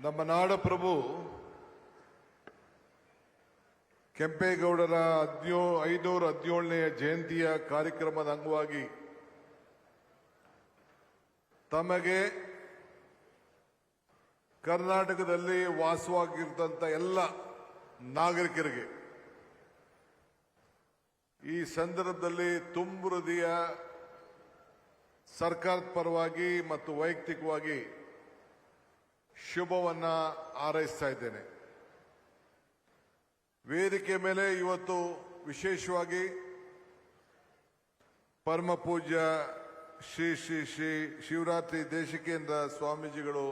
ನಮ್ಮ ನಾಡಪ್ರಭು ಕೆಂಪೇಗೌಡರ 517ನೇ ಜಯಂತಿಯ ಕಾರ್ಯಕ್ರಮದ ಅಂಗವಾಗಿ ತಮಗೆ ಕರ್ನಾಟಕದಲ್ಲಿ ವಾಸವಾಗಿರ್ತಂತ ಎಲ್ಲ ನಾಗರಿಕರಿಗೆ ಈ ಸಂದರ್ಭದಲ್ಲಿ ತುಂಬು ಹೃದಯ ಸರ್ಕಾರದ ಪರವಾಗಿ ಮತ್ತು ವೈಯಕ್ತಿಕವಾಗಿ ಶುಭವನ್ನ ಹಾರೈಸ್ತಾ ಇದ್ದೇನೆ. ವೇದಿಕೆ ಮೇಲೆ ಇವತ್ತು ವಿಶೇಷವಾಗಿ ಪರಮ ಪೂಜ್ಯ ಶ್ರೀ ಶ್ರೀ ಶ್ರೀ ಶಿವರಾತ್ರಿ ದೇಶಿಕೇಂದ್ರ ಸ್ವಾಮೀಜಿಗಳು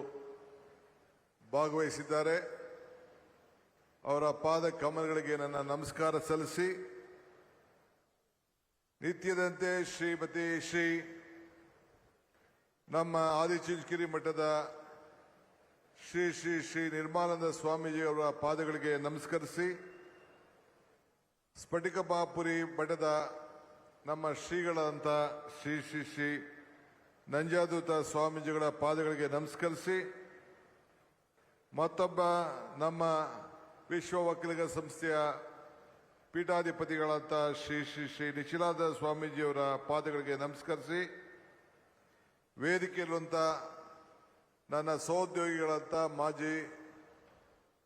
ಭಾಗವಹಿಸಿದ್ದಾರೆ. ಅವರ ಪಾದ ಕಮಲಗಳಿಗೆ ನನ್ನ ನಮಸ್ಕಾರ ಸಲ್ಲಿಸಿ, ನಿತ್ಯದಂತೆ ಶ್ರೀಮತಿ ಶ್ರೀ ನಮ್ಮ ಆದಿಚುಂಚನಗಿರಿ ಮಠದ ಶ್ರೀ ಶ್ರೀ ಶ್ರೀ ನಿರ್ಮಲಾನಂದ ಸ್ವಾಮೀಜಿಯವರ ಪಾದಗಳಿಗೆ ನಮಸ್ಕರಿಸಿ, ಸ್ಫಟಿಕ ಮಹಾಪುರಿ ಮಠದ ನಮ್ಮ ಶ್ರೀಗಳಂತ ಶ್ರೀ ಶ್ರೀ ಶ್ರೀ ನಂಜಾದೂತ ಸ್ವಾಮೀಜಿಗಳ ಪಾದಗಳಿಗೆ ನಮಸ್ಕರಿಸಿ, ಮತ್ತೊಬ್ಬ ನಮ್ಮ ವಿಶ್ವ ಒಕ್ಕಲಿಗ ಸಂಸ್ಥೆಯ ಪೀಠಾಧಿಪತಿಗಳಂತ ಶ್ರೀ ಶ್ರೀ ಶ್ರೀ ನಿಖಿಲಾನಂದ ಸ್ವಾಮೀಜಿಯವರ ಪಾದಗಳಿಗೆ ನಮಸ್ಕರಿಸಿ, ವೇದಿಕೆಯಲ್ಲಿರುವಂತ ನನ್ನ ಸಹೋದ್ಯೋಗಿಗಳಂತ ಮಾಜಿ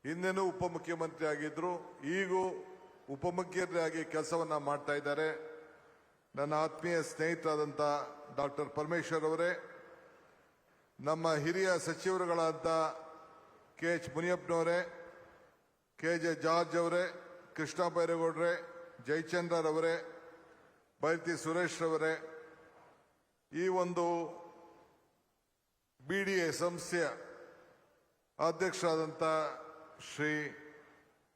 ಹಿಂದೆನೂ ಉಪಮುಖ್ಯಮಂತ್ರಿ ಆಗಿದ್ರು, ಈಗೂ ಉಪಮುಖ್ಯಮಂತ್ರಿಯಾಗಿ ಕೆಲಸವನ್ನ ಮಾಡ್ತಾ ಇದ್ದಾರೆ ನನ್ನ ಆತ್ಮೀಯ ಸ್ನೇಹಿತರಾದಂಥ ಡಾಕ್ಟರ್ ಪರಮೇಶ್ವರ್ ಅವರೇ, ನಮ್ಮ ಹಿರಿಯ ಸಚಿವರುಗಳಾದಂಥ KH ಮುನಿಯಪ್ಪನವರೇ, KJ ಜಾರ್ಜ್ ಅವರೇ, ಕೃಷ್ಣ ಬೈರೇಗೌಡರೇ, ಜಯಚಂದ್ರರವರೇ, ಬೈರತಿ ಸುರೇಶ್ ರವರೇ, ಈ ಒಂದು BDA ಸಂಸ್ಥೆಯ ಅಧ್ಯಕ್ಷರಾದಂಥ ಶ್ರೀ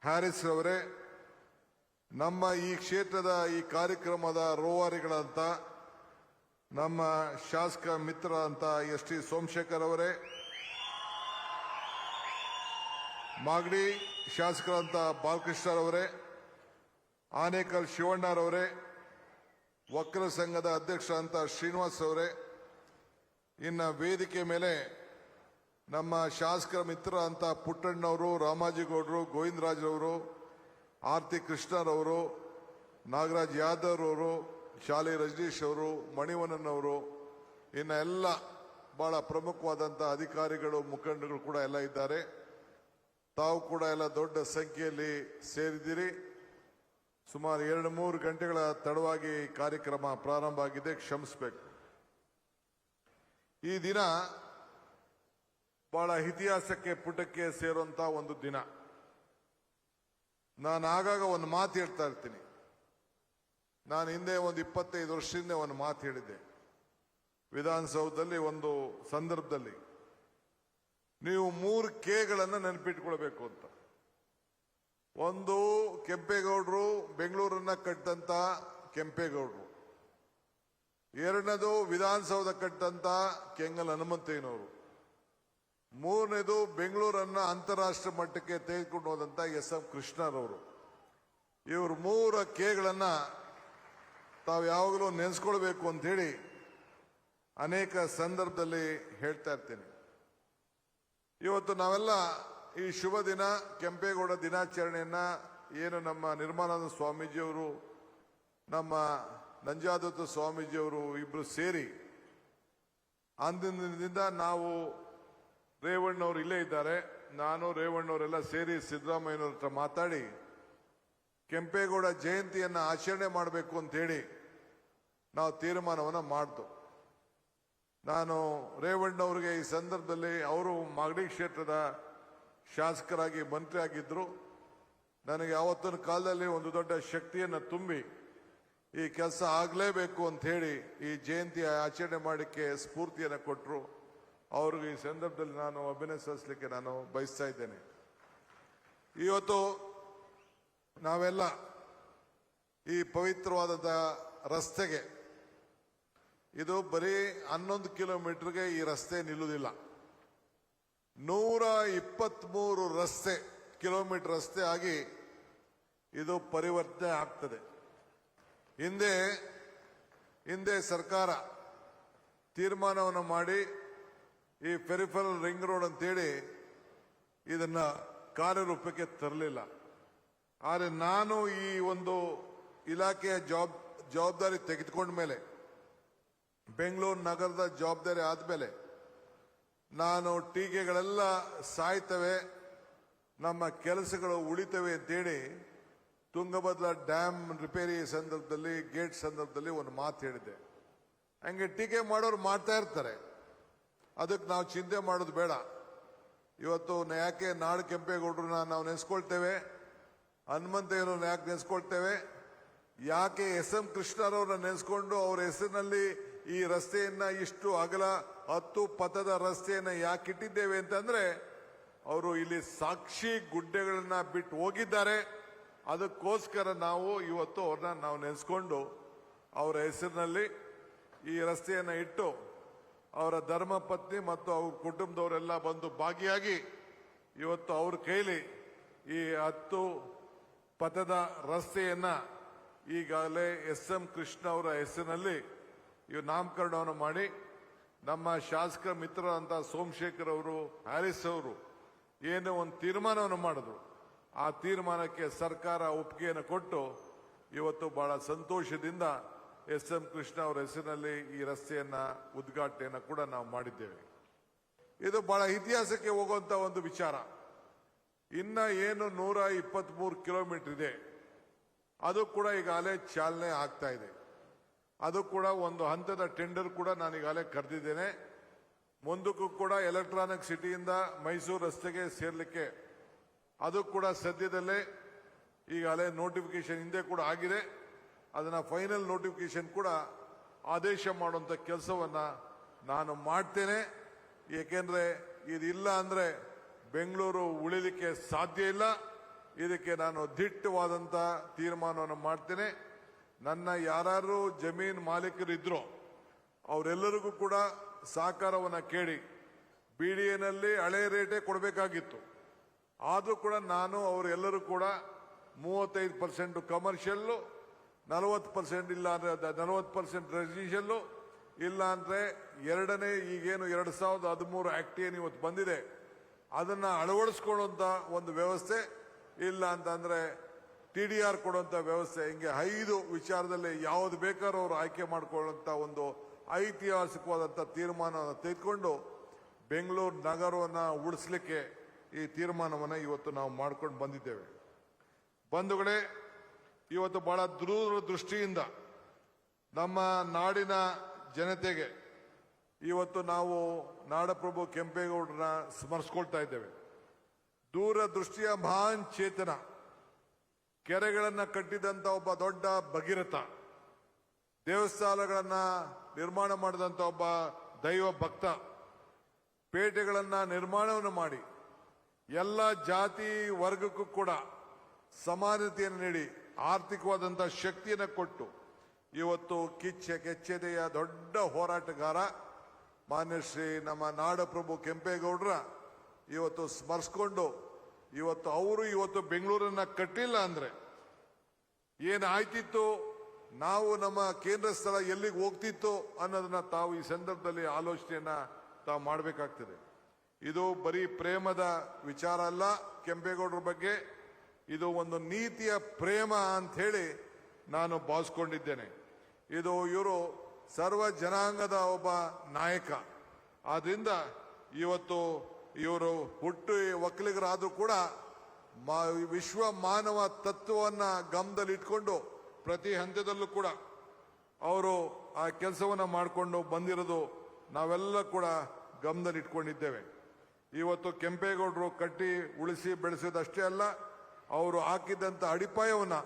ಹ್ಯಾರಿಸ್ ರವರೇ, ನಮ್ಮ ಈ ಕ್ಷೇತ್ರದ ಈ ಕಾರ್ಯಕ್ರಮದ ರೂವಾರಿಗಳಂತ ನಮ್ಮ ಶಾಸಕ ಮಿತ್ರರಂತ ST ಸೋಮಶೇಖರ್ ಅವರೇ, ಮಾಗಡಿ ಶಾಸಕರಂತ ಬಾಲಕೃಷ್ಣರವರೇ, ಆನೇಕಲ್ ಶಿವಣ್ಣರವರೇ, ವಕ್ರ ಸಂಘದ ಅಧ್ಯಕ್ಷ ಅಂತ ಶ್ರೀನಿವಾಸ್ ಅವರೇ, ಇನ್ನು ವೇದಿಕೆ ಮೇಲೆ ನಮ್ಮ ಶಾಸಕರ ಮಿತ್ರ ಅಂತ ಪುಟ್ಟಣ್ಣವರು, ರಾಮಾಜಿಗೌಡರು, ಗೋವಿಂದರಾಜ್ರವರು, ಆರ್ತಿ ಕೃಷ್ಣರವರು, ನಾಗರಾಜ್ ಯಾದವ್ ಅವರು, ಶಾಲೆ ರಜನೀಶ್ ಅವರು, ಮಣಿವಣ್ಣನ್ ಅವರು, ಇನ್ನು ಎಲ್ಲ ಬಹಳ ಪ್ರಮುಖವಾದಂಥ ಅಧಿಕಾರಿಗಳು, ಮುಖಂಡರು ಕೂಡ ಎಲ್ಲ ಇದ್ದಾರೆ. ತಾವು ಕೂಡ ಎಲ್ಲ ದೊಡ್ಡ ಸಂಖ್ಯೆಯಲ್ಲಿ ಸೇರಿದ್ದೀರಿ. ಸುಮಾರು 2-3 ಗಂಟೆಗಳ ತಡವಾಗಿ ಕಾರ್ಯಕ್ರಮ ಪ್ರಾರಂಭ ಆಗಿದೆ, ಕ್ಷಮಿಸಬೇಕು. ಈ ದಿನ ಬಹಳ ಇತಿಹಾಸಕ್ಕೆ ಪುಟಕ್ಕೆ ಸೇರುವಂತ ಒಂದು ದಿನ. ನಾನು ಆಗಾಗ ಒಂದು ಮಾತು ಹೇಳ್ತಾ ಇರ್ತೀನಿ. ನಾನು ಹಿಂದೆ ಒಂದು 25 ವರ್ಷದಿಂದ ಒಂದು ಮಾತು ಹೇಳಿದ್ದೆ ವಿಧಾನಸೌಧದಲ್ಲಿ ಒಂದು ಸಂದರ್ಭದಲ್ಲಿ, ನೀವು 3 Kಗಳನ್ನು ನೆನಪಿಟ್ಕೊಳ್ಬೇಕು ಅಂತ. ಒಂದು, ಕೆಂಪೇಗೌಡರು ಬೆಂಗಳೂರನ್ನ ಕಟ್ಟಂತ ಕೆಂಪೇಗೌಡರು. ಎರಡನೇದು, ವಿಧಾನಸೌಧ ಕಟ್ಟಂತ ಕೆಂಗಲ್ ಹನುಮಂತಯ್ಯನವರು. ಮೂರನೇದು, ಬೆಂಗಳೂರನ್ನ ಅಂತಾರಾಷ್ಟ್ರೀಯ ಮಟ್ಟಕ್ಕೆ ತೆಗೆದುಕೊಂಡು ಹೋದಂತ SM ಕೃಷ್ಣರವರು. ಇವರು 3 Kಗಳನ್ನು ತಾವು ಯಾವಾಗಲೂ ನೆನೆಸ್ಕೊಳ್ಬೇಕು ಅಂತ ಹೇಳಿ ಅನೇಕ ಸಂದರ್ಭದಲ್ಲಿ ಹೇಳ್ತಾ ಇರ್ತೀನಿ. ಇವತ್ತು ನಾವೆಲ್ಲ ಈ ಶುಭ ದಿನ ಕೆಂಪೇಗೌಡ ದಿನಾಚರಣೆಯನ್ನ ಏನು ನಮ್ಮ ನಿರ್ಮಲಾನಂದ ಸ್ವಾಮೀಜಿಯವರು, ನಮ್ಮ ನಂಜಾದೂತ ಸ್ವಾಮೀಜಿಯವರು ಇಬ್ರು ಸೇರಿ ಅಂದಿನಿಂದ ನಾವು ರೇವಣ್ಣವರು ಇಲ್ಲೇ ಇದ್ದಾರೆ, ನಾನು ರೇವಣ್ಣವರೆಲ್ಲ ಸೇರಿ ಸಿದ್ದರಾಮಯ್ಯನವ್ರ ಹತ್ರ ಮಾತಾಡಿ ಕೆಂಪೇಗೌಡ ಜಯಂತಿಯನ್ನ ಆಚರಣೆ ಮಾಡಬೇಕು ಅಂತ ಹೇಳಿ ನಾವು ತೀರ್ಮಾನವನ್ನ ಮಾಡ್ತು. ನಾನು ರೇವಣ್ಣವರಿಗೆ ಈ ಸಂದರ್ಭದಲ್ಲಿ, ಅವರು ಮಾಗಡಿ ಕ್ಷೇತ್ರದ ಶಾಸಕರಾಗಿ ಮಂತ್ರಿ ಆಗಿದ್ರು, ನನಗೆ ಆವತ್ತಿನ ಕಾಲದಲ್ಲಿ ಒಂದು ದೊಡ್ಡ ಶಕ್ತಿಯನ್ನು ತುಂಬಿ ಈ ಕೆಲಸ ಆಗಲೇಬೇಕು ಅಂತ ಹೇಳಿ ಈ ಜಯಂತಿಯ ಆಚರಣೆ ಮಾಡಲಿಕ್ಕೆ ಸ್ಫೂರ್ತಿಯನ್ನು ಕೊಟ್ಟರು. ಅವ್ರಿಗೆ ಈ ಸಂದರ್ಭದಲ್ಲಿ ನಾನು ಅಭಿನಂದಿಸಲಿಕ್ಕೆ ನಾನು ಬಯಸ್ತಾ ಇದ್ದೇನೆ. ಇವತ್ತು ನಾವೆಲ್ಲ ಈ ಪವಿತ್ರವಾದ ರಸ್ತೆಗೆ, ಇದು ಬರೀ 11 ಕಿಲೋಮೀಟರ್ಗೆ ಈ ರಸ್ತೆ ನಿಲ್ಲುವುದಿಲ್ಲ, 123 ಕಿಲೋಮೀಟರ್ ರಸ್ತೆ ಆಗಿ ಇದು ಪರಿವರ್ತನೆ ಆಗ್ತದೆ. ಹಿಂದೆ ಸರ್ಕಾರ ತೀರ್ಮಾನವನ್ನು ಮಾಡಿ ಈ ಪೆರಿಫೆರಲ್ ರಿಂಗ್ ರೋಡ್ ಅಂತೇಳಿ ಇದನ್ನ ಕಾರ್ಯರೂಪಕ್ಕೆ ತರಲಿಲ್ಲ. ಆದರೆ ನಾನು ಈ ಒಂದು ಇಲಾಖೆಯ ಜವಾಬ್ದಾರಿ ತೆಗೆದುಕೊಂಡ ಮೇಲೆ, ಬೆಂಗಳೂರು ನಗರದ ಜವಾಬ್ದಾರಿ ಆದಮೇಲೆ ನಾನು ಟೀಕೆಗಳೆಲ್ಲ ಸಾಯ್ತವೆ, ನಮ್ಮ ಕೆಲಸಗಳು ಉಳಿತವೆ ಅಂತೇಳಿ ತುಂಗಭದ್ರಾ ಡ್ಯಾಮ್ ರಿಪೇರಿ ಸಂದರ್ಭದಲ್ಲಿ, ಗೇಟ್ ಸಂದರ್ಭದಲ್ಲಿ ಒಂದು ಮಾತು ಹೇಳಿದ್ದೆ. ಹಂಗೆ ಟೀಕೆ ಮಾಡೋರು ಮಾಡ್ತಾ ಇರ್ತಾರೆ, ಅದಕ್ಕೆ ನಾವು ಚಿಂತೆ ಮಾಡೋದು ಬೇಡ. ಇವತ್ತು ಯಾಕೆ ನಾಡು ಕೆಂಪೇಗೌಡರನ್ನ ನಾವು ನೆನೆಸ್ಕೊಳ್ತೇವೆ, ಹನುಮಂತಯ್ಯನವ್ರನ್ನ ಯಾಕೆ ನೆನೆಸ್ಕೊಳ್ತೇವೆ, ಯಾಕೆ ಎಸ್.ಎಂ. ಕೃಷ್ಣರವ್ರನ್ನ ನೆನೆಸ್ಕೊಂಡು ಅವ್ರ ಹೆಸರಿನಲ್ಲಿ ಈ ರಸ್ತೆಯನ್ನ ಇಷ್ಟು ಅಗಲ 10 ಪಥದ ರಸ್ತೆಯನ್ನ ಯಾಕೆ ಇಟ್ಟಿದ್ದೇವೆ ಅಂತಂದ್ರೆ, ಅವರು ಇಲ್ಲಿ ಸಾಕ್ಷಿ ಗುಡ್ಡೆಗಳನ್ನ ಬಿಟ್ಟು ಹೋಗಿದ್ದಾರೆ. ಅದಕ್ಕೋಸ್ಕರ ನಾವು ಇವತ್ತು ಅವ್ರನ್ನ ನಾವು ನೆನೆಸ್ಕೊಂಡು ಅವರ ಹೆಸರಿನಲ್ಲಿ ಈ ರಸ್ತೆಯನ್ನ ಇಟ್ಟು ಅವರ ಧರ್ಮ ಪತ್ನಿ ಮತ್ತು ಅವ್ರ ಕುಟುಂಬದವರೆಲ್ಲ ಬಂದು ಭಾಗಿಯಾಗಿ ಇವತ್ತು ಅವ್ರ ಕೈಲಿ ಈ 10 ಪಥದ ರಸ್ತೆಯನ್ನ ಈಗಾಗಲೇ ಎಸ್.ಎಂ. ಕೃಷ್ಣ ಅವರ ಹೆಸರಿನಲ್ಲಿ ಇವು ನಾಮಕರಣವನ್ನು ಮಾಡಿ, ನಮ್ಮ ಶಾಸಕ ಮಿತ್ರರಂತ ಸೋಮಶೇಖರ್ ಅವರು, ಹ್ಯಾರಿಸ್ ಅವರು ಏನೋ ಒಂದು ತೀರ್ಮಾನವನ್ನು ಮಾಡಿದ್ರು. ಆ ತೀರ್ಮಾನಕ್ಕೆ ಸರ್ಕಾರ ಒಪ್ಪಿಗೆಯನ್ನು ಕೊಟ್ಟು ಇವತ್ತು ಬಹಳ ಸಂತೋಷದಿಂದ ಎಸ್.ಎಂ. ಕೃಷ್ಣ ಅವರ ಹೆಸರಿನಲ್ಲಿ ಈ ರಸ್ತೆಯನ್ನ ಉದ್ಘಾಟನೆಯನ್ನ ಕೂಡ ನಾವು ಮಾಡಿದ್ದೇವೆ. ಇದು ಬಹಳ ಇತಿಹಾಸಕ್ಕೆ ಹೋಗುವಂತ ಒಂದು ವಿಚಾರ. ಇನ್ನ ಏನು 123 ಕಿಲೋಮೀಟರ್ ಇದೆ, ಅದು ಕೂಡ ಈಗಾಗಲೇ ಚಾಲನೆ ಆಗ್ತಾ ಇದೆ. ಅದು ಕೂಡ ಒಂದು ಹಂತದ ಟೆಂಡರ್ ಕೂಡ ನಾನು ಈಗಾಗಲೇ ಕರೆದಿದ್ದೇನೆ. ಮುಂದಕ್ಕೂ ಕೂಡ ಎಲೆಕ್ಟ್ರಾನಿಕ್ ಸಿಟಿಯಿಂದ ಮೈಸೂರು ರಸ್ತೆಗೆ ಸೇರ್ಲಿಕ್ಕೆ ಅದು ಕೂಡ ಸದ್ಯದಲ್ಲೇ ಈಗಾಗಲೇ ನೋಟಿಫಿಕೇಶನ್ ಹಿಂದೆ ಕೂಡ ಆಗಿದೆ. ಅದನ್ನ ಫೈನಲ್ ನೋಟಿಫಿಕೇಶನ್ ಕೂಡ ಆದೇಶ ಮಾಡುವಂತ ಕೆಲಸವನ್ನ ನಾನು ಮಾಡ್ತೇನೆ. ಏಕೆಂದ್ರೆ ಇದಿಲ್ಲ ಅಂದ್ರೆ ಬೆಂಗಳೂರು ಉಳಿಲಿಕ್ಕೆ ಸಾಧ್ಯ ಇಲ್ಲ. ಇದಕ್ಕೆ ನಾನು ದಿಟ್ಟವಾದಂತ ತೀರ್ಮಾನವನ್ನು ಮಾಡ್ತೇನೆ. ನನ್ನ ಯಾರು ಜಮೀನು ಮಾಲೀಕರಿದ್ರು ಅವರೆಲ್ಲರಿಗೂ ಕೂಡ ಸಹಕಾರವನ್ನ ಕೇಳಿ ಬಿಡಿಎನಲ್ಲಿ ಹಳೆ ರೇಟೇ ಕೊಡಬೇಕಾಗಿತ್ತು. ಆದ್ರೂ ಕೂಡ ನಾನು ಅವರೆಲ್ಲರೂ ಕೂಡ 35% ಕಮರ್ಷಿಯಲ್, 40% ಇಲ್ಲ ಅಂದ್ರೆ 40% ರೆಸಿಡೆನ್ಷಿಯಲ್, ಇಲ್ಲ ಅಂದ್ರೆ ಎರಡನೇ ಈಗೇನು 2013 ಆಕ್ಟ್ ಏನು ಇವತ್ತು ಬಂದಿದೆ ಅದನ್ನ ಅಳವಡಿಸ್ಕೊಳ್ಳುವಂತ ಒಂದು ವ್ಯವಸ್ಥೆ, ಇಲ್ಲ ಅಂತಂದ್ರೆ TDR ಕೊಡುವಂತ ವ್ಯವಸ್ಥೆ, ಹಿಂಗೆ 5 ವಿಚಾರದಲ್ಲಿ ಯಾವ್ದು ಬೇಕಾದ್ರೂ ಅವರು ಆಯ್ಕೆ ಮಾಡಿಕೊಳ್ಳುವಂತ ಒಂದು ಐತಿಹಾಸಿಕವಾದಂತ ತೀರ್ಮಾನವನ್ನು ತೆಗೆದುಕೊಂಡು ಬೆಂಗಳೂರು ನಗರವನ್ನ ಉಳಿಸಲಿಕ್ಕೆ ಈ ತೀರ್ಮಾನವನ್ನ ಇವತ್ತು ನಾವು ಮಾಡ್ಕೊಂಡು ಬಂದಿದ್ದೇವೆ. ಬಂಧುಗಳೇ, ಇವತ್ತು ಬಹಳ ದೂರದೃಷ್ಟಿಯಿಂದ ನಮ್ಮ ನಾಡಿನ ಜನತೆಗೆ ಇವತ್ತು ನಾವು ನಾಡಪ್ರಭು ಕೆಂಪೇಗೌಡರನ್ನ ಸ್ಮರಿಸ್ಕೊಳ್ತಾ ಇದ್ದೇವೆ. ದೂರದೃಷ್ಟಿಯ ಮಹಾನ್ ಚೇತನ, ಕೆರೆಗಳನ್ನ ಕಟ್ಟಿದಂತ ಒಬ್ಬ ದೊಡ್ಡ ಭಗೀರಥ, ದೇವಸ್ಥಾನಗಳನ್ನ ನಿರ್ಮಾಣ ಮಾಡಿದಂತ ಒಬ್ಬ ದೈವ ಭಕ್ತ, ಪೇಟೆಗಳನ್ನ ನಿರ್ಮಾಣವನ್ನು ಮಾಡಿ ಎಲ್ಲ ಜಾತಿ ವರ್ಗಕ್ಕೂ ಕೂಡ ಸಮಾನತೆಯನ್ನು ನೀಡಿ ಆರ್ಥಿಕವಾದಂತ ಶಕ್ತಿಯನ್ನು ಕೊಟ್ಟು ಇವತ್ತು ಕೆಚ್ಚೆದೆಯ ದೊಡ್ಡ ಹೋರಾಟಗಾರ ಮಾನ್ಯ ಶ್ರೀ ನಮ್ಮ ನಾಡಪ್ರಭು ಕೆಂಪೇಗೌಡರ ಇವತ್ತು ಸ್ಮರಿಸ್ಕೊಂಡು ಇವತ್ತು ಅವರು ಇವತ್ತು ಬೆಂಗಳೂರನ್ನ ಕಟ್ಟಿಲ್ಲ ಅಂದ್ರೆ ಏನಾಯ್ತಿತ್ತು, ನಾವು ನಮ್ಮ ಕೇಂದ್ರ ಸ್ಥಳ ಎಲ್ಲಿಗೆ ಹೋಗ್ತಿತ್ತು ಅನ್ನೋದನ್ನ ತಾವು ಈ ಸಂದರ್ಭದಲ್ಲಿ ಆಲೋಚನೆಯನ್ನ ತಾವು ಮಾಡಬೇಕಾಗ್ತದೆ. ಇದು ಬರೀ ಪ್ರೇಮದ ವಿಚಾರ ಅಲ್ಲ ಕೆಂಪೇಗೌಡರ ಬಗ್ಗೆ, ಇದು ಒಂದು ನೀತಿಯ ಪ್ರೇಮ ಅಂತ ಹೇಳಿ ನಾನು ಭಾವಿಸ್ಕೊಂಡಿದ್ದೇನೆ. ಇದು ಇವರು ಸರ್ವ ಜನಾಂಗದ ಒಬ್ಬ ನಾಯಕ. ಆದ್ರಿಂದ ಇವತ್ತು ಇವರು ಹುಟ್ಟು ಒಕ್ಕಲಿಗರಾದ್ರೂ ಕೂಡ ವಿಶ್ವ ಮಾನವ ತತ್ವವನ್ನ ಗಮನದಲ್ಲಿಟ್ಕೊಂಡು ಪ್ರತಿ ಹಂತದಲ್ಲೂ ಕೂಡ ಅವರು ಆ ಕೆಲಸವನ್ನ ಮಾಡಿಕೊಂಡು ಬಂದಿರೋದು ನಾವೆಲ್ಲ ಕೂಡ ಗಮನದಲ್ಲಿಟ್ಕೊಂಡಿದ್ದೇವೆ. ಇವತ್ತು ಕೆಂಪೇಗೌಡರು ಕಟ್ಟಿ ಉಳಿಸಿ ಬೆಳೆಸೋದಷ್ಟೇ ಅಲ್ಲ, ಅವರು ಹಾಕಿದಂತ ಅಡಿಪಾಯವನ್ನ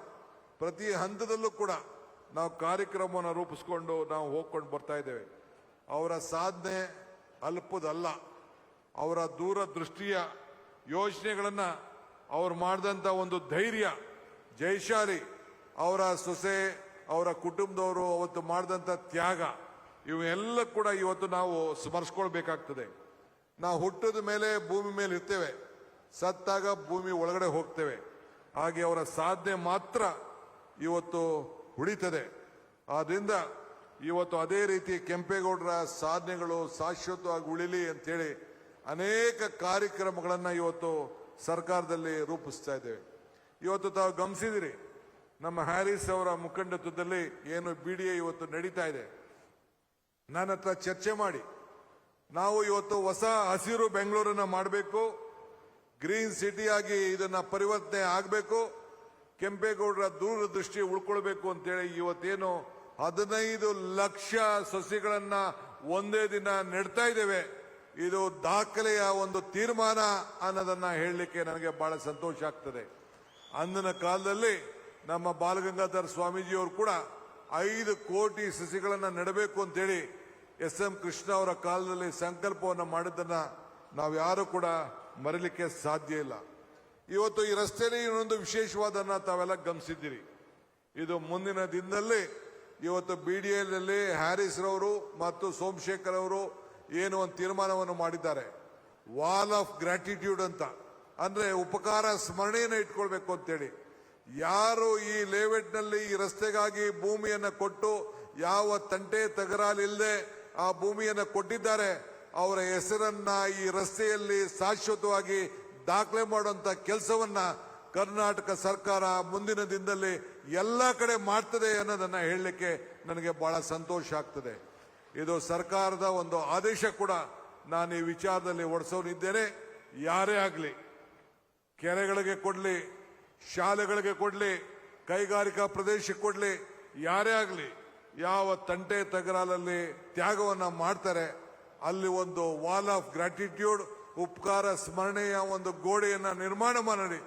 ಪ್ರತಿ ಹಂತದಲ್ಲೂ ಕೂಡ ನಾವು ಕಾರ್ಯಕ್ರಮವನ್ನು ರೂಪಿಸ್ಕೊಂಡು ನಾವು ಹೋಗ್ಕೊಂಡು ಬರ್ತಾ ಇದ್ದೇವೆ. ಅವರ ಸಾಧನೆ ಅಲ್ಪದಲ್ಲ, ಅವರ ದೂರದೃಷ್ಟಿಯ ಯೋಚನೆಗಳನ್ನ ಅವ್ರು ಮಾಡಿದಂತ ಒಂದು ಧೈರ್ಯ, ಜಯಶಾಲಿ, ಅವರ ಸೊಸೆ, ಅವರ ಕುಟುಂಬದವರು ಅವತ್ತು ಮಾಡಿದಂತ ತ್ಯಾಗ, ಇವೆಲ್ಲ ಕೂಡ ಇವತ್ತು ನಾವು ಸ್ಮರಿಸ್ಕೊಳ್ಬೇಕಾಗ್ತದೆ. ನಾವು ಹುಟ್ಟಿದ ಮೇಲೆ ಭೂಮಿ ಮೇಲೆ ಇರ್ತೇವೆ, ಸತ್ತಾಗ ಭೂಮಿ ಒಳಗಡೆ ಹೋಗ್ತೇವೆ. ಹಾಗೆ ಅವರ ಸಾಧನೆ ಮಾತ್ರ ಇವತ್ತು ಉಳಿತದೆ. ಆದ್ರಿಂದ ಇವತ್ತು ಅದೇ ರೀತಿ ಕೆಂಪೇಗೌಡರ ಸಾಧನೆಗಳು ಶಾಶ್ವತವಾಗಿ ಉಳಿಲಿ ಅಂತೇಳಿ ಅನೇಕ ಕಾರ್ಯಕ್ರಮಗಳನ್ನು ಇವತ್ತು ಸರ್ಕಾರದಲ್ಲಿ ರೂಪಿಸ್ತಾ ಇದ್ದೇವೆ. ಇವತ್ತು ತಾವು ಗಮನಿಸಿದಿರಿ, ನಮ್ಮ ಹ್ಯಾರಿಸ್ ಅವರ ಮುಖಂಡತ್ವದಲ್ಲಿ ಏನು BDA ಇವತ್ತು ನಡೀತಾ ಇದೆ. ನನ್ನ ಹತ್ರ ಚರ್ಚೆ ಮಾಡಿ ನಾವು ಇವತ್ತು ಹೊಸ ಹಸಿರು ಬೆಂಗಳೂರನ್ನ ಮಾಡಬೇಕು, ಗ್ರೀನ್ ಸಿಟಿ ಆಗಿ ಇದನ್ನ ಪರಿವರ್ತನೆ ಆಗಬೇಕು, ಕೆಂಪೇಗೌಡರ ದೂರದೃಷ್ಟಿ ಉಳ್ಕೊಳ್ಬೇಕು ಅಂತೇಳಿ ಇವತ್ತೇನು 15 ಲಕ್ಷ ಸಸಿಗಳನ್ನ ಒಂದೇ ದಿನ ನೆಡ್ತಾ ಇದ್ದೇವೆ. ಇದು ದಾಖಲೆಯ ಒಂದು ತೀರ್ಮಾನ ಅನ್ನೋದನ್ನ ಹೇಳಲಿಕ್ಕೆ ನನಗೆ ಬಹಳ ಸಂತೋಷ ಆಗ್ತದೆ. ಅಂದಿನ ಕಾಲದಲ್ಲಿ ನಮ್ಮ ಬಾಲಗಂಗಾಧರ ಸ್ವಾಮೀಜಿಯವರು ಕೂಡ 5 ಕೋಟಿ ಸಸಿಗಳನ್ನ ನೆಡಬೇಕು ಅಂತೇಳಿ SM ಕೃಷ್ಣ ಅವರ ಕಾಲದಲ್ಲಿ ಸಂಕಲ್ಪವನ್ನು ಮಾಡಿದ್ದನ್ನ ನಾವು ಯಾರು ಕೂಡ ಮರೀಲಿಕ್ಕೆ ಸಾಧ್ಯ ಇಲ್ಲ. ಇವತ್ತು ಈ ರಸ್ತೆಯಲ್ಲಿ ಇನ್ನೊಂದು ವಿಶೇಷವಾದನ್ನ ತಾವೆಲ್ಲ ಗಮನಿಸಿದ್ದೀರಿ. ಇದು ಮುಂದಿನ ದಿನದಲ್ಲಿ ಇವತ್ತು BDAದಲ್ಲಿ ಹ್ಯಾರಿಸ್ ರವರು ಮತ್ತು ಸೋಮಶೇಖರ್ ಅವರು ಏನು ಒಂದು ತೀರ್ಮಾನವನ್ನು ಮಾಡಿದ್ದಾರೆ, ವಾಲ್ ಆಫ್ ಗ್ರಾಟಿಟ್ಯೂಡ್ ಅಂತ. ಅಂದ್ರೆ ಉಪಕಾರ ಸ್ಮರಣೆಯನ್ನು ಇಟ್ಕೊಳ್ಬೇಕು ಅಂತೇಳಿ. ಯಾರು ಈ ಲೇಔಟ್ನಲ್ಲಿ ಈ ರಸ್ತೆಗಾಗಿ ಭೂಮಿಯನ್ನ ಕೊಟ್ಟು ಯಾವ ತಂಟೆ ತಗರಾಲಿಲ್ಲದೆ ಆ ಭೂಮಿಯನ್ನು ಕೊಟ್ಟಿದ್ದಾರೆ, ಅವರ ಹೆಸರನ್ನ ಈ ರಸ್ತೆಯಲ್ಲಿ ಶಾಶ್ವತವಾಗಿ ದಾಖಲೆ ಮಾಡುವಂತ ಕೆಲಸವನ್ನ ಕರ್ನಾಟಕ ಸರ್ಕಾರ ಮುಂದಿನ ದಿನದಲ್ಲಿ ಎಲ್ಲ ಕಡೆ ಮಾಡ್ತದೆ ಅನ್ನೋದನ್ನ ಹೇಳಲಿಕ್ಕೆ ನನಗೆ ಬಹಳ ಸಂತೋಷ ಆಗ್ತದೆ. ಇದು ಸರ್ಕಾರದ ಒಂದು ಆದೇಶ ಕೂಡ. ನಾನು ಈ ವಿಚಾರದಲ್ಲಿ ಹೊರಸೋನಿದ್ದೇನೆ. ಯಾರೇ ಆಗಲಿ, ಕೆರೆಗಳಿಗೆ ಕೊಡ್ಲಿ, ಶಾಲೆಗಳಿಗೆ ಕೊಡ್ಲಿ, ಕೈಗಾರಿಕಾ ಪ್ರದೇಶಕ್ಕೆ ಕೊಡ್ಲಿ, ಯಾರೇ ಆಗಲಿ, ಯಾವ ತಂಟೆ ತಗರಾಲಲ್ಲಿ ತ್ಯಾಗವನ್ನ ಮಾಡ್ತಾರೆ ಅಲ್ಲಿ ಒಂದು ವಾಲ್ ಆಫ್ ಗ್ರಾಟಿಟ್ಯೂಡ್, ಉಪಕಾರ ಸ್ಮರಣೆಯ ಒಂದು ಗೋಡೆಯನ್ನ ನಿರ್ಮಾಣ ಮಾಡಿ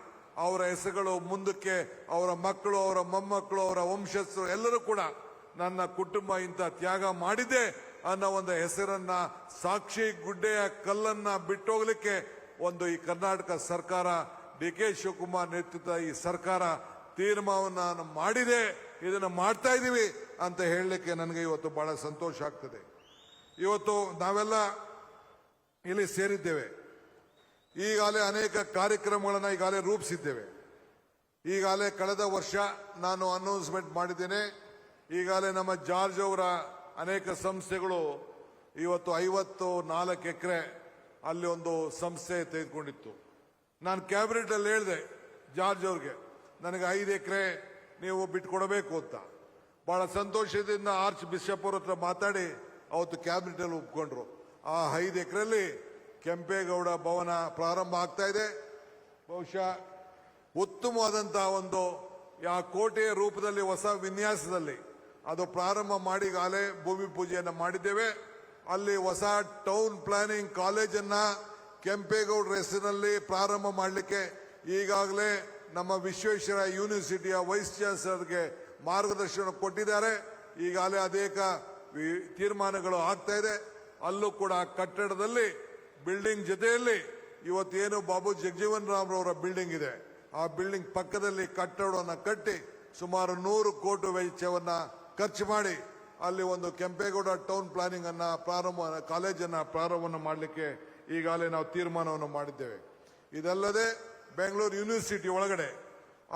ಅವರ ಹೆಸರುಗಳು ಮುಂದಕ್ಕೆ ಅವರ ಮಕ್ಕಳು, ಅವರ ಮೊಮ್ಮಕ್ಕಳು, ಅವರ ವಂಶಸ್ಥರು ಎಲ್ಲರೂ ಕೂಡ ನನ್ನ ಕುಟುಂಬ ಇಂಥ ತ್ಯಾಗ ಮಾಡಿದೆ ಅನ್ನೋ ಒಂದು ಹೆಸರನ್ನ, ಸಾಕ್ಷಿ ಗುಡ್ಡೆಯ ಕಲ್ಲನ್ನ ಬಿಟ್ಟೋಗ್ಲಿಕ್ಕೆ ಒಂದು ಈ ಕರ್ನಾಟಕ ಸರ್ಕಾರ, DK ಶಿವಕುಮಾರ್ ನೇತೃತ್ವದ ಈ ಸರ್ಕಾರ ತೀರ್ಮಾನವನ್ನು ಮಾಡಿದೆ. ಇದನ್ನು ಮಾಡ್ತಾ ಇದೀವಿ ಅಂತ ಹೇಳಲಿಕ್ಕೆ ನನಗೆ ಇವತ್ತು ಬಹಳ ಸಂತೋಷ ಆಗ್ತದೆ. ಇವತ್ತು ನಾವೆಲ್ಲ ಇಲ್ಲಿ ಸೇರಿದ್ದೇವೆ. ಈಗಾಗಲೇ ಅನೇಕ ಕಾರ್ಯಕ್ರಮಗಳನ್ನು ಈಗಾಗಲೇ ರೂಪಿಸಿದ್ದೇವೆ. ಈಗಾಗಲೇ ಕಳೆದ ವರ್ಷ ನಾನು ಅನೌನ್ಸ್ಮೆಂಟ್ ಮಾಡಿದ್ದೇನೆ. ಈಗಾಗಲೇ ನಮ್ಮ ಜಾರ್ಜ್ ಅವರ ಅನೇಕ ಸಂಸ್ಥೆಗಳು ಇವತ್ತು 54 ಎಕರೆ ಅಲ್ಲಿ ಒಂದು ಸಂಸ್ಥೆ ತೆಗೆದುಕೊಂಡಿತ್ತು. ನಾನು ಕ್ಯಾಬಿನೆಟ್ ಅಲ್ಲಿ ಹೇಳಿದೆ ಜಾರ್ಜ್ ಅವ್ರಿಗೆ, ನನಗೆ 5 ಎಕರೆ ನೀವು ಬಿಟ್ಕೊಡಬೇಕು ಅಂತ. ಬಹಳ ಸಂತೋಷದಿಂದ ಆರ್ಚ್ ಬಿಷಪ್ ಅವ್ರ ಹತ್ರ ಮಾತಾಡಿ ಅವತ್ತು ಕ್ಯಾಬಿನೆಟ್ ಅಲ್ಲಿ ಒಪ್ಕೊಂಡ್ರು. ಆ 5 ಎಕರೆಯಲ್ಲಿ ಕೆಂಪೇಗೌಡ ಭವನ ಪ್ರಾರಂಭ ಆಗ್ತಾ ಇದೆ. ಬಹುಶಃ ಉತ್ತಮವಾದಂತಹ ಒಂದು ಆ ಕೋಟೆಯ ರೂಪದಲ್ಲಿ ಹೊಸ ವಿನ್ಯಾಸದಲ್ಲಿ ಅದು ಪ್ರಾರಂಭ ಮಾಡಿ ಈಗಾಗಲೇ ಭೂಮಿ ಪೂಜೆಯನ್ನು ಮಾಡಿದ್ದೇವೆ. ಅಲ್ಲಿ ಹೊಸ ಟೌನ್ ಪ್ಲಾನಿಂಗ್ ಕಾಲೇಜನ್ನ ಕೆಂಪೇಗೌಡರ ಹೆಸರಿನಲ್ಲಿ ಪ್ರಾರಂಭ ಮಾಡಲಿಕ್ಕೆ ಈಗಾಗಲೇ ನಮ್ಮ ವಿಶ್ವೇಶ್ವರ ಯೂನಿವರ್ಸಿಟಿಯ ವೈಸ್ ಚಾನ್ಸಲರ್ಗೆ ಮಾರ್ಗದರ್ಶನ ಕೊಟ್ಟಿದ್ದಾರೆ. ಈಗಾಗಲೇ ಅನೇಕ ತೀರ್ಮಾನಗಳು ಆಗ್ತಾ ಇದೆ. ಅಲ್ಲೂ ಕೂಡ ಕಟ್ಟಡದಲ್ಲಿ ಬಿಲ್ಡಿಂಗ್ ಜೊತೆಯಲ್ಲಿ ಇವತ್ತೇನು ಬಾಬು ಜಗಜೀವನ್ ರಾಮ್ ಅವರ ಬಿಲ್ಡಿಂಗ್ ಇದೆ, ಆ ಬಿಲ್ಡಿಂಗ್ ಪಕ್ಕದಲ್ಲಿ ಕಟ್ಟಡವನ್ನು ಕಟ್ಟಿ ಸುಮಾರು 100 ಕೋಟಿ ವೆಚ್ಚವನ್ನ ಖರ್ಚು ಮಾಡಿ ಅಲ್ಲಿ ಒಂದು ಕೆಂಪೇಗೌಡ ಟೌನ್ ಪ್ಲಾನಿಂಗ್ ಅನ್ನ ಕಾಲೇಜನ್ನ ಪ್ರಾರಂಭವನ್ನು ಮಾಡಲಿಕ್ಕೆ ಈಗಾಗಲೇ ನಾವು ತೀರ್ಮಾನವನ್ನು ಮಾಡಿದ್ದೇವೆ. ಇದಲ್ಲದೆ ಬೆಂಗಳೂರು ಯೂನಿವರ್ಸಿಟಿ ಒಳಗಡೆ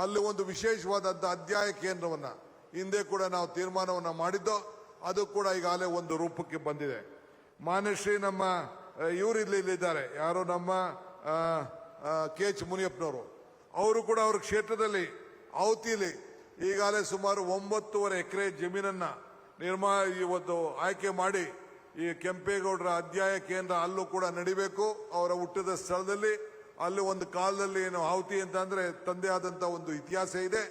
ಅಲ್ಲಿ ಒಂದು ವಿಶೇಷವಾದಂಥ ಅಧ್ಯಯನ ಕೇಂದ್ರವನ್ನ ಹಿಂದೆ ಕೂಡ ನಾವು ತೀರ್ಮಾನವನ್ನು ಮಾಡಿದ್ದೋ, ಅದು ಕೂಡ ಈಗಾಗಲೇ ಒಂದು ರೂಪಕ್ಕೆ ಬಂದಿದೆ. ಮಾನ್ಯಶ್ರೀ ನಮ್ಮ ಇವರು ಇಲ್ಲಿದ್ದಾರೆ, ಯಾರು ನಮ್ಮ KH ಮುನಿಯಪ್ಪನವರು, ಅವರು ಕೂಡ ಅವ್ರ ಕ್ಷೇತ್ರದಲ್ಲಿ ಔತಿಲಿ ಈಗಾಗಲೇ ಸುಮಾರು 9.5 ಎಕರೆ ಜಮೀನನ್ನ ಇವತ್ತು ಆಯ್ಕೆ ಮಾಡಿ ಈ ಕೆಂಪೇಗೌಡರ ಅಧ್ಯಯನ ಕೇಂದ್ರ ಅಲ್ಲೂ ಕೂಡ ನಡಿಬೇಕು. ಅವರ ಹುಟ್ಟಿದ ಸ್ಥಳದಲ್ಲಿ ಅಲ್ಲಿ ಒಂದು ಕಾಲದಲ್ಲಿ ಏನು ಆಹುತಿ ಅಂತ ಅಂದ್ರೆ ತಂದೆ ಆದಂತ ಒಂದು ಇತಿಹಾಸ ಇದೆ.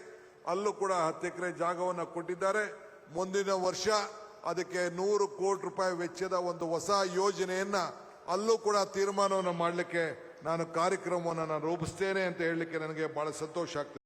ಅಲ್ಲೂ ಕೂಡ 10 ಎಕರೆ ಜಾಗವನ್ನು ಕೊಟ್ಟಿದ್ದಾರೆ. ಮುಂದಿನ ವರ್ಷ ಅದಕ್ಕೆ 100 ಕೋಟಿ ರೂಪಾಯಿ ವೆಚ್ಚದ ಒಂದು ಹೊಸ ಯೋಜನೆಯನ್ನ ಅಲ್ಲೂ ಕೂಡ ತೀರ್ಮಾನವನ್ನು ಮಾಡಲಿಕ್ಕೆ ನಾನು ಕಾರ್ಯಕ್ರಮವನ್ನು ರೂಪಿಸ್ತೇನೆ ಅಂತ ಹೇಳಲಿಕ್ಕೆ ನನಗೆ ಬಹಳ ಸಂತೋಷ ಆಗ್ತದೆ.